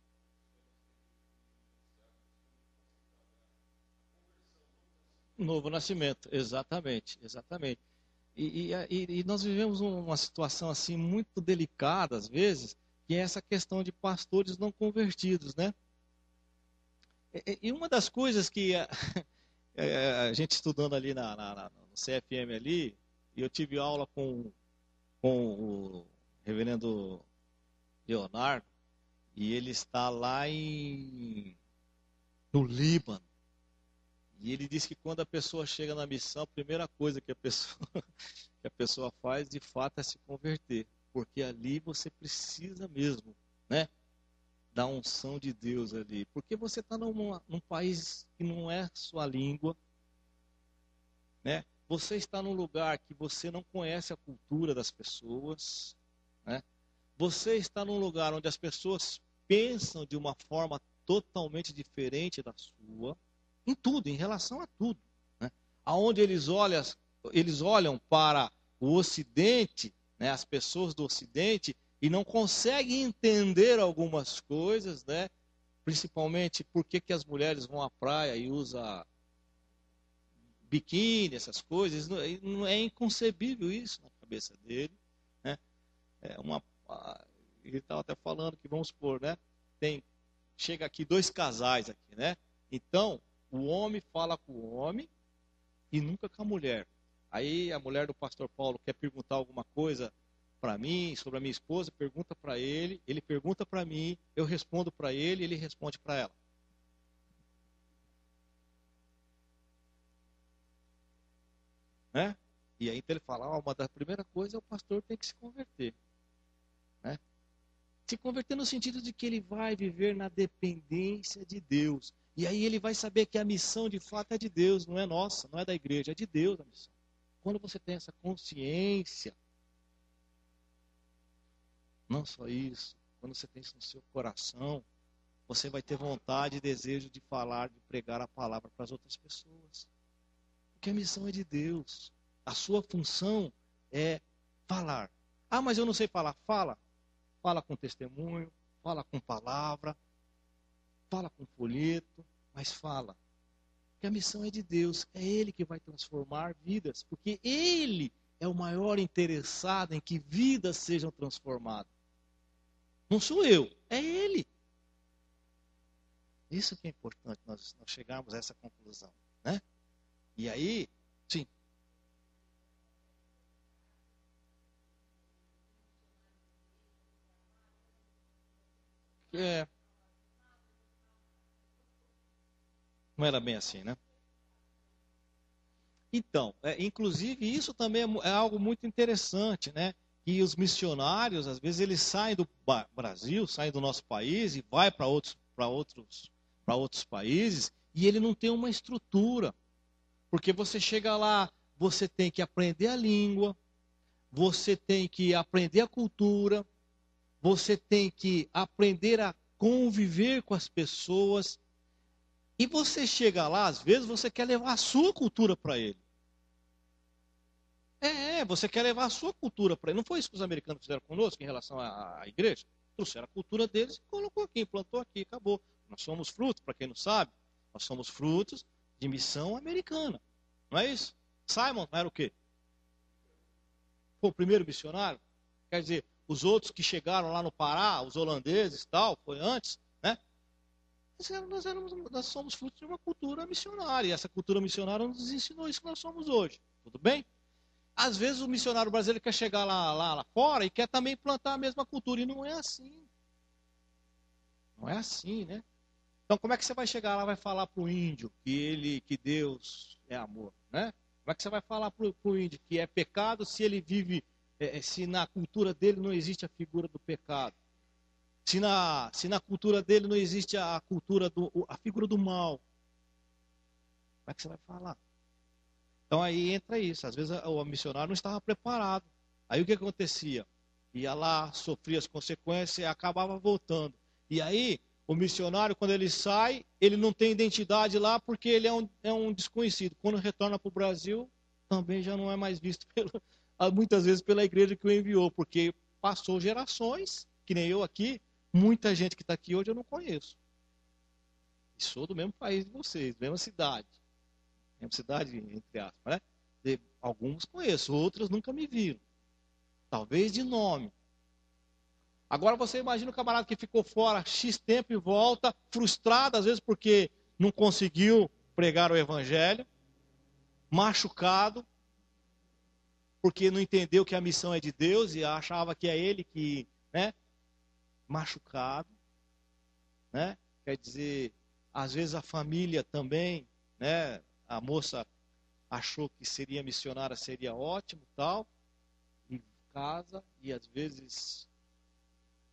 Novo nascimento, exatamente, exatamente. E nós vivemos uma situação assim muito delicada às vezes, que é essa questão de pastores não convertidos, né? E uma das coisas que a gente estudando ali no CFM ali, e eu tive aula com o reverendo Leonardo, e ele está lá no Líbano. E ele disse que quando a pessoa chega na missão, a primeira coisa que a pessoa, que a pessoa faz, de fato, é se converter. Porque ali você precisa mesmo, né, da unção de Deus ali. Porque você está num país que não é sua língua, né? Você está num lugar que você não conhece a cultura das pessoas, né? Você está num lugar onde as pessoas pensam de uma forma totalmente diferente da sua, em tudo, em relação a tudo, né? Aonde eles olham para o Ocidente, né, as pessoas do Ocidente, e não conseguem entender algumas coisas, né? Principalmente por que as mulheres vão à praia e usam biquíni, essas coisas. Não é inconcebível isso na cabeça dele, né? É ele estava até falando que, vamos supor, né? Chega aqui dois casais aqui, né? Então, o homem fala com o homem e nunca com a mulher. Aí a mulher do pastor Paulo quer perguntar alguma coisa para mim, sobre a minha esposa, pergunta para ele pergunta para mim, eu respondo para ele responde para ela. Né? E aí então ele fala, uma da primeira coisa é o pastor tem que se converter. Né? Se converter no sentido de que ele vai viver na dependência de Deus. E aí ele vai saber que a missão de fato é de Deus, não é nossa, não é da igreja, é de Deus a missão. Quando você tem essa consciência, não só isso, quando você tem isso no seu coração, você vai ter vontade e desejo de falar, de pregar a palavra para as outras pessoas. Porque a missão é de Deus. A sua função é falar. Ah, mas eu não sei falar. Fala. Fala com testemunho, fala com palavra, fala com folheto, mas fala. Porque a missão é de Deus, é Ele que vai transformar vidas, porque Ele é o maior interessado em que vidas sejam transformadas. Não sou eu, é Ele. Isso que é importante, nós chegarmos a essa conclusão, né? E aí, sim, é, Não era bem assim, né? Então, inclusive isso também é algo muito interessante, né? Que os missionários, às vezes, eles saem do Brasil, saem do nosso país e vai para outros países e ele não tem uma estrutura, porque você chega lá, você tem que aprender a língua, você tem que aprender a cultura, você tem que aprender a conviver com as pessoas e você chega lá, às vezes, você quer levar a sua cultura para ele. Você quer levar a sua cultura para ele. Não foi isso que os americanos fizeram conosco em relação à igreja? Trouxeram a cultura deles e colocou aqui, implantou aqui, acabou. Nós somos frutos, para quem não sabe, nós somos frutos de missão americana. Não é isso? Simon era o quê? Foi o primeiro missionário? Quer dizer, os outros que chegaram lá no Pará, os holandeses e tal, foi antes, né? Nós somos frutos de uma cultura missionária. E essa cultura missionária nos ensinou isso que nós somos hoje. Tudo bem? Às vezes o missionário brasileiro quer chegar lá fora e quer também plantar a mesma cultura. E não é assim. Não é assim, né? Então como é que você vai chegar lá e vai falar para o índio que Deus é amor, né? Como é que você vai falar para o índio que é pecado se ele vive, se na cultura dele não existe a figura do pecado? Se na cultura dele não existe a figura do mal? Como é que você vai falar? Então aí entra isso. Às vezes o missionário não estava preparado. Aí o que acontecia? Ia lá, sofria as consequências e acabava voltando. E aí o missionário, quando ele sai, ele não tem identidade lá porque ele é um desconhecido. Quando retorna para o Brasil, também já não é mais visto muitas vezes pela igreja que o enviou, porque passou gerações, que nem eu aqui, muita gente que está aqui hoje eu não conheço. E sou do mesmo país de vocês, mesma cidade. Mesma cidade, entre aspas, né? Alguns conheço, outros nunca me viram. Talvez de nome. Agora você imagina o camarada que ficou fora X tempo e volta, frustrado, às vezes porque não conseguiu pregar o evangelho, machucado, porque não entendeu que a missão é de Deus e achava que é ele que, né? Machucado, né? Quer dizer, às vezes a família também, né? A moça achou que seria missionária, seria ótimo, tal, e casa, e às vezes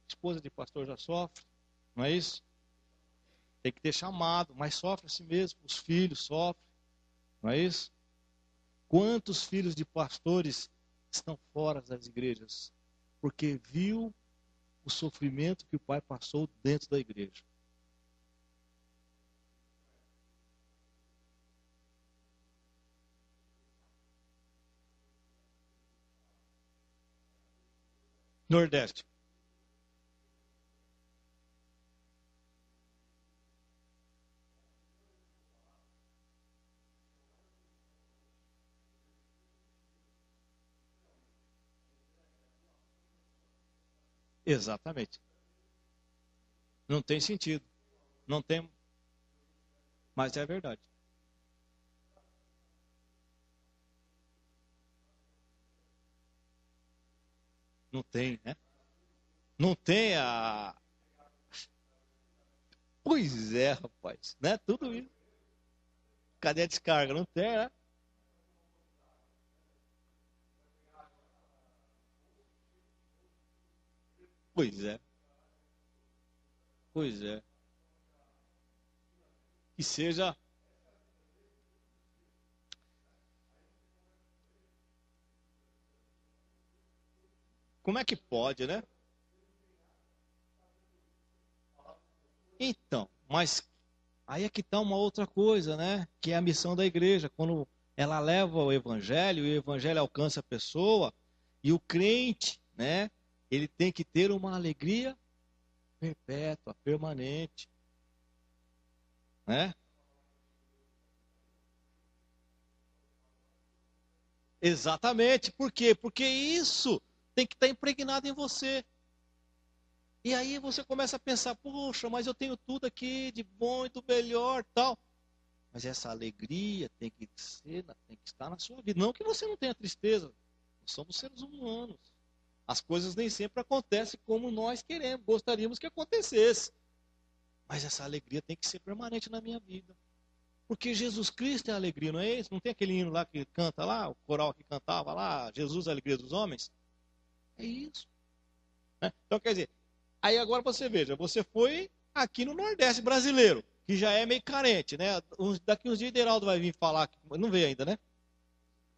esposa de pastor já sofre, não é isso? Tem que ter chamado, mas sofre assim mesmo, os filhos sofrem, não é isso? Quantos filhos de pastores estão fora das igrejas? Porque viu o sofrimento que o pai passou dentro da igreja. Nordeste. Exatamente. Não tem sentido. Não tem, mas é verdade. Não tem, né? Não tem a. Pois é, rapaz, né? Tudo isso. Cadê a descarga? Não tem, né? Pois é, pois é. Que seja. Como é que pode, né? Então, mas aí é que está uma outra coisa, né? Que é a missão da igreja. Quando ela leva o evangelho e o evangelho alcança a pessoa, e o crente, né? Ele tem que ter uma alegria perpétua, permanente, né? Exatamente. Por quê? Porque isso tem que estar impregnado em você. E aí você começa a pensar, poxa, mas eu tenho tudo aqui de bom e do melhor, tal. Mas essa alegria tem que estar na sua vida. Não que você não tenha tristeza. Nós somos seres humanos. As coisas nem sempre acontecem como nós queremos, gostaríamos que acontecesse. Mas essa alegria tem que ser permanente na minha vida. Porque Jesus Cristo é a alegria, não é isso? Não tem aquele hino lá que canta lá, o coral que cantava lá, Jesus é a alegria dos homens? É isso. Né? Então, quer dizer, aí agora você veja, você foi aqui no Nordeste brasileiro, que já é meio carente, né? Daqui uns dias o Ideraldo vai vir falar, não veio ainda, né?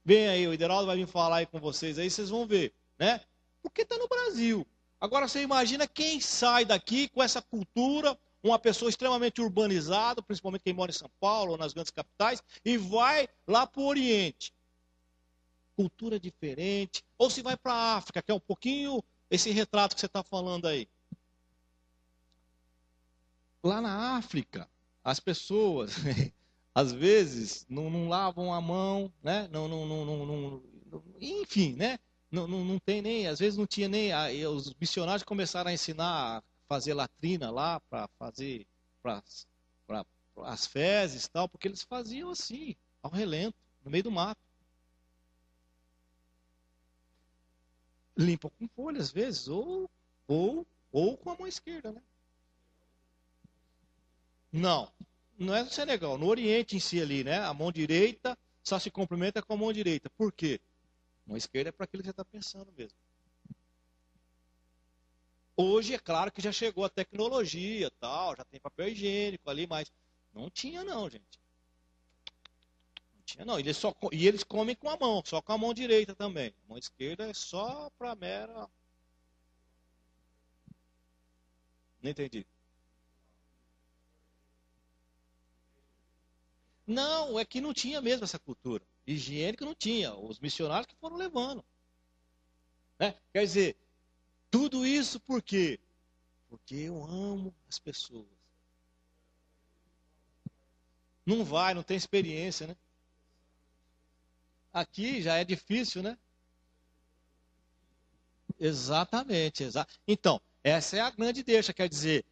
Vem aí, o Ideraldo vai vir falar aí com vocês, aí vocês vão ver, né? Porque está no Brasil. Agora você imagina quem sai daqui com essa cultura, uma pessoa extremamente urbanizada, principalmente quem mora em São Paulo ou nas grandes capitais, e vai lá para o Oriente. Cultura diferente. Ou se vai para a África, que é um pouquinho esse retrato que você está falando aí. Lá na África, as pessoas, às vezes, não lavam a mão, né? Enfim, né? Não tem nem, às vezes não tinha nem, os missionários começaram a ensinar a fazer latrina lá, para fazer, para as fezes e tal, porque eles faziam assim, ao relento, no meio do mato. Limpam com folha, às vezes, ou com a mão esquerda, né? Não, não é no Senegal, no Oriente em si ali, né? A mão direita só se cumprimenta com a mão direita. Por quê? A mão esquerda é para aquilo que você está pensando mesmo. Hoje é claro que já chegou a tecnologia, tal, já tem papel higiênico ali, mas não tinha não, gente. Não tinha não. E eles comem com a mão, só com a mão direita também. A mão esquerda é só para mera. Não entendi. Não, é que não tinha mesmo essa cultura. Higiênica não tinha. Os missionários que foram levando. Né? Quer dizer, tudo isso por quê? Porque eu amo as pessoas. Não vai, não tem experiência, né? Aqui já é difícil, né? Exatamente, Então, essa é a grande deixa, quer dizer,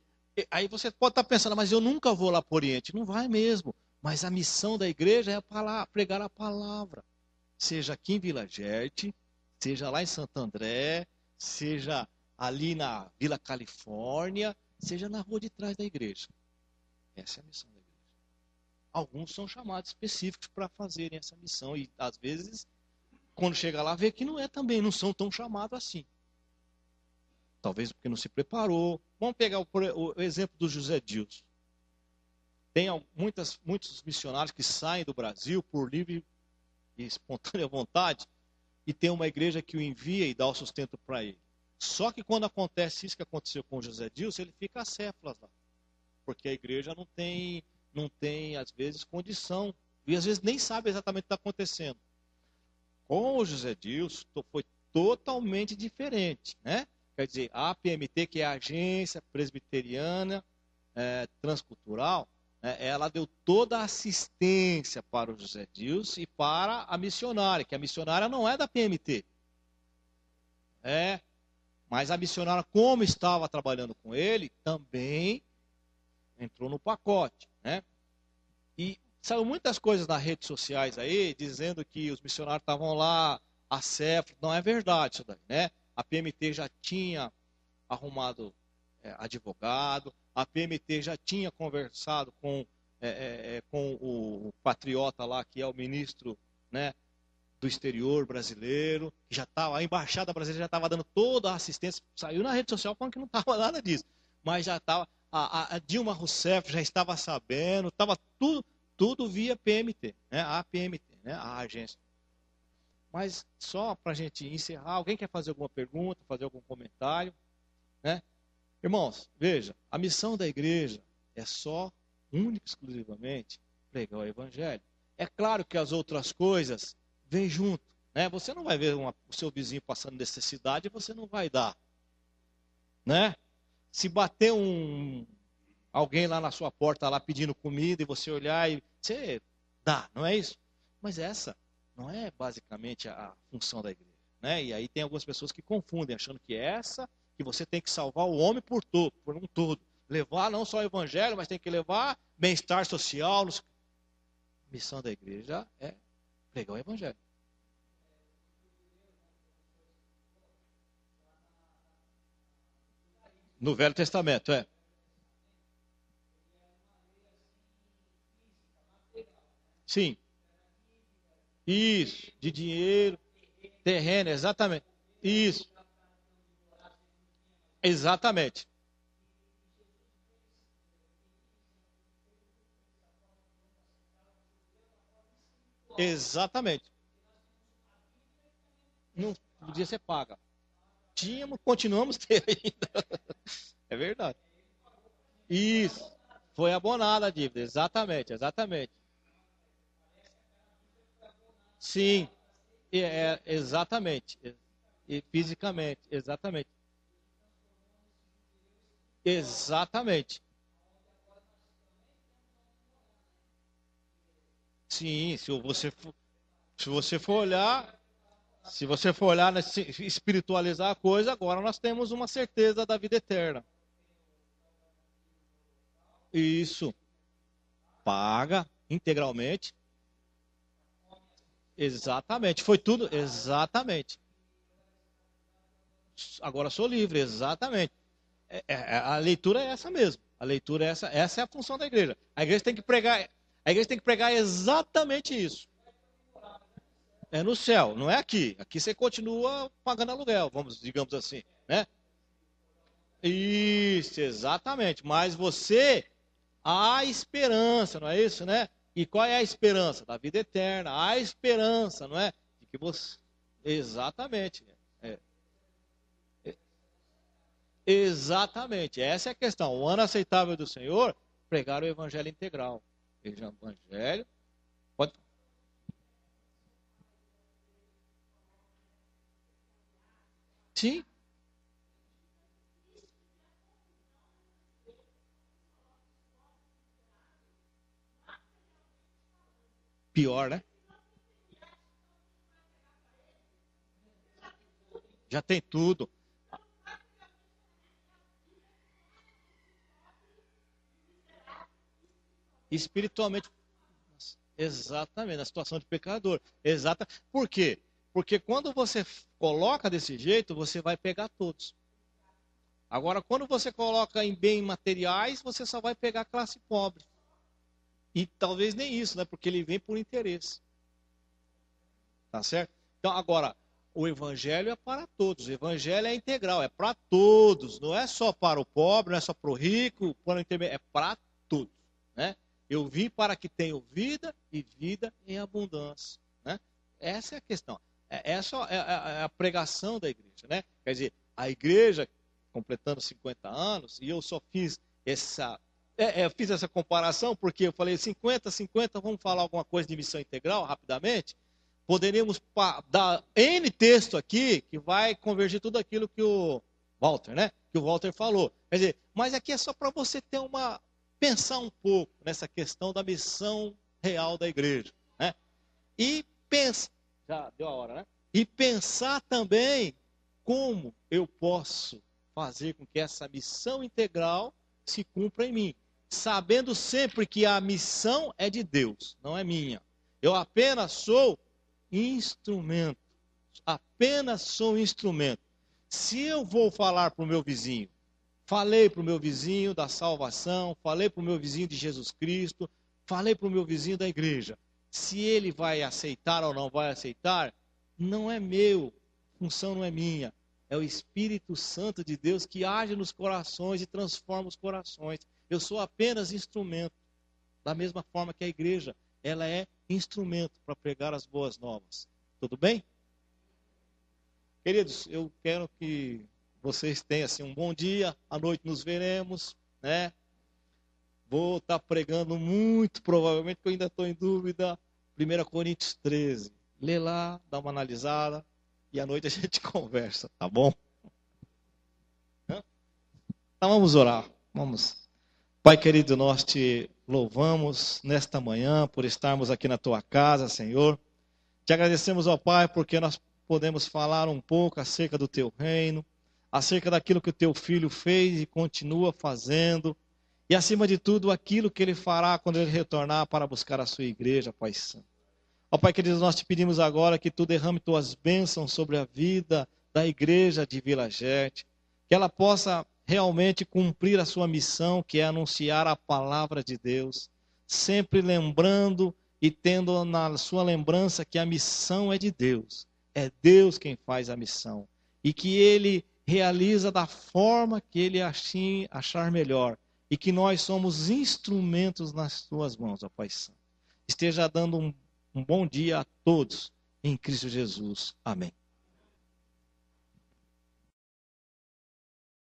aí você pode estar pensando, mas eu nunca vou lá para o Oriente. Não vai mesmo. Mas a missão da igreja é pregar a palavra. Seja aqui em Vila Gerte, seja lá em Santo André, seja ali na Vila Califórnia, seja na rua de trás da igreja. Essa é a missão da igreja. Alguns são chamados específicos para fazerem essa missão e às vezes, quando chega lá, vê que não é também, não são tão chamados assim. Talvez porque não se preparou. Vamos pegar o exemplo do José Dilson. Tem muitos missionários que saem do Brasil por livre e espontânea vontade e tem uma igreja que o envia e dá o sustento para ele. Só que quando acontece isso que aconteceu com o José Dilson, ele fica acéfalas lá. Porque a igreja não tem, às vezes, condição. E às vezes nem sabe exatamente o que está acontecendo. Com o José Dilson foi totalmente diferente, né? Quer dizer, a APMT, que é a Agência Presbiteriana Transcultural, ela deu toda a assistência para o José Dilson e para a missionária, que a missionária não é da PMT. Mas a missionária, como estava trabalhando com ele, também entrou no pacote, né? E saiu muitas coisas nas redes sociais aí, dizendo que os missionários estavam lá, a CEF, não é verdade isso daí, né? A PMT já tinha arrumado advogado, a PMT já tinha conversado com o patriota lá, que é o ministro, né, do exterior brasileiro, que já estava, a embaixada brasileira já estava dando toda a assistência, saiu na rede social falando que não estava nada disso, mas já estava, a Dilma Rousseff já estava sabendo, estava tudo via PMT, né, a PMT, né, a agência. Mas só para a gente encerrar, alguém quer fazer alguma pergunta, fazer algum comentário, né? Irmãos, veja, a missão da igreja é só, única e exclusivamente, pregar o evangelho. É claro que as outras coisas vêm junto, né? Você não vai ver o seu vizinho passando necessidade e você não vai dar, né? Se bater alguém lá na sua porta lá pedindo comida e você olhar e você dá, não é isso? Mas essa não é basicamente a função da igreja, né? E aí tem algumas pessoas que confundem, achando que você tem que salvar o homem por um todo. Levar não só o evangelho, mas tem que levar bem-estar social. A missão da igreja é pregar o evangelho. No Velho Testamento, Sim. Isso. De dinheiro, terreno, exatamente. Isso. Exatamente. Exatamente. Não podia ser paga. Tínhamos, continuamos ter ainda. É verdade. Isso. Foi abonada a dívida. Exatamente, exatamente. Sim. Exatamente. E fisicamente, exatamente. Exatamente. Sim, se você for olhar, espiritualizar a coisa, agora nós temos uma certeza da vida eterna. Isso, paga integralmente. Exatamente, foi tudo, exatamente. Agora sou livre, exatamente. A leitura é essa mesmo. A leitura é essa é a função da igreja. A igreja tem que pregar exatamente isso. É no céu, não é aqui. Aqui você continua pagando aluguel, vamos, digamos assim, né? Isso, exatamente. Mas você há esperança, não é isso, né? E qual é a esperança? Da vida eterna. Há esperança, não é? De que você exatamente. É, exatamente. Essa é a questão. O ano aceitável do Senhor, pregar o evangelho integral. Veja, o evangelho pode. Sim, pior, né? Já tem tudo. Espiritualmente, exatamente, na situação de pecador. Exata. Por quê? Porque quando você coloca desse jeito, você vai pegar todos. Agora, quando você coloca em bens materiais, você só vai pegar a classe pobre. E talvez nem isso, né? Porque ele vem por interesse. Tá certo? Então, agora, o evangelho é para todos. O evangelho é integral, é para todos. Não é só para o pobre, não é só para o rico, para o intermediário, é para todos. Né? Eu vim para que tenham vida e vida em abundância. Né? Essa é a questão. Essa é a pregação da igreja. Né? Quer dizer, a igreja, completando 50 anos, e eu só fiz fiz essa comparação porque eu falei 50, 50, vamos falar alguma coisa de missão integral rapidamente. Poderíamos dar N texto aqui que vai convergir tudo aquilo que o Walter, né? Que o Walter falou. Quer dizer, mas aqui é só para você ter pensar um pouco nessa questão da missão real da igreja, né? E pensa, já deu a hora, né? E pensar também como eu posso fazer com que essa missão integral se cumpra em mim, sabendo sempre que a missão é de Deus, não é minha. Eu apenas sou instrumento. Apenas sou instrumento. Se eu vou falar para o meu vizinho, falei para o meu vizinho da salvação, falei para o meu vizinho de Jesus Cristo, falei para o meu vizinho da igreja. Se ele vai aceitar ou não vai aceitar, não é meu, a função não é minha. É o Espírito Santo de Deus que age nos corações e transforma os corações. Eu sou apenas instrumento. Da mesma forma que a igreja, ela é instrumento para pregar as boas novas. Tudo bem? Queridos, eu quero que vocês tenham assim, um bom dia. À noite nos veremos, né? Vou estar pregando muito, provavelmente, que eu ainda estou em dúvida. 1 Coríntios 13. Lê lá, dá uma analisada e à noite a gente conversa, tá bom? Então vamos orar. Vamos. Pai querido, nós te louvamos nesta manhã por estarmos aqui na tua casa, Senhor. Te agradecemos, ó Pai, porque nós podemos falar um pouco acerca do teu reino, acerca daquilo que o teu filho fez e continua fazendo, e acima de tudo, aquilo que ele fará quando ele retornar para buscar a sua igreja, Pai Santo. Ó Pai querido, nós te pedimos agora que tu derrame tuas bênçãos sobre a vida da igreja de Vila Gerte, que ela possa realmente cumprir a sua missão, que é anunciar a palavra de Deus, sempre lembrando e tendo na sua lembrança que a missão é de Deus. É Deus quem faz a missão. E que Ele realiza da forma que Ele achar melhor. E que nós somos instrumentos nas suas mãos, ó Pai Santo. Esteja dando um bom dia a todos, em Cristo Jesus. Amém.